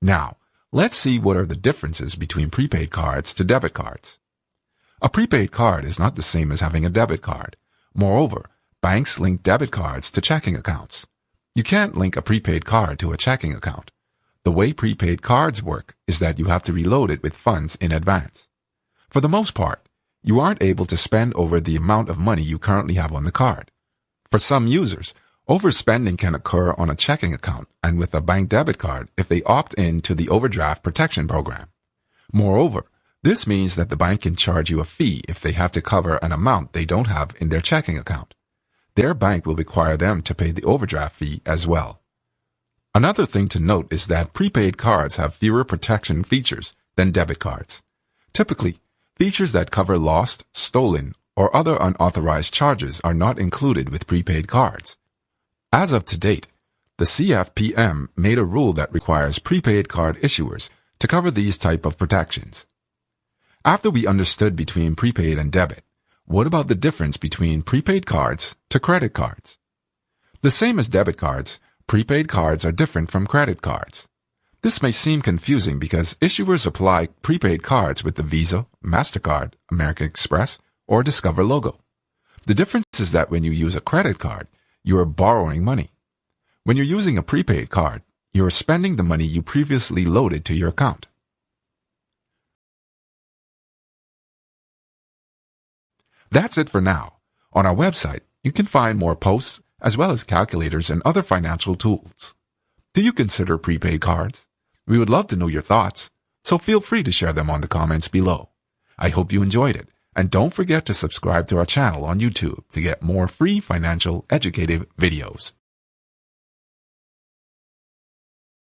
Now, let's see what are the differences between prepaid cards to debit cards. A prepaid card is not the same as having a debit card. Moreover, banks link debit cards to checking accounts. You can't link a prepaid card to a checking account. The way prepaid cards work is that you have to reload it with funds in advance. For the most part, you aren't able to spend over the amount of money you currently have on the card. For some users, overspending can occur on a checking account and with a bank debit card if they opt in to the overdraft protection program. Moreover, this means that the bank can charge you a fee if they have to cover an amount they don't have in their checking account. Their bank will require them to pay the overdraft fee as well. Another thing to note is that prepaid cards have fewer protection features than debit cards. Typically, features that cover lost, stolen, or other unauthorized charges are not included with prepaid cards. As of to date, the CFPM made a rule that requires prepaid card issuers to cover these type of protections. After we understood between prepaid and debit, what about the difference between prepaid cards to credit cards? The same as debit cards, prepaid cards are different from credit cards. This may seem confusing because issuers apply prepaid cards with the Visa, MasterCard, American Express, or Discover logo. The difference is that when you use a credit card, you are borrowing money. When you're using a prepaid card, you are spending the money you previously loaded to your account. That's it for now. On our website, you can find more posts as well as calculators and other financial tools. Do you consider prepaid cards? We would love to know your thoughts, so feel free to share them on the comments below. I hope you enjoyed it, and don't forget to subscribe to our channel on YouTube to get more free financial educative videos.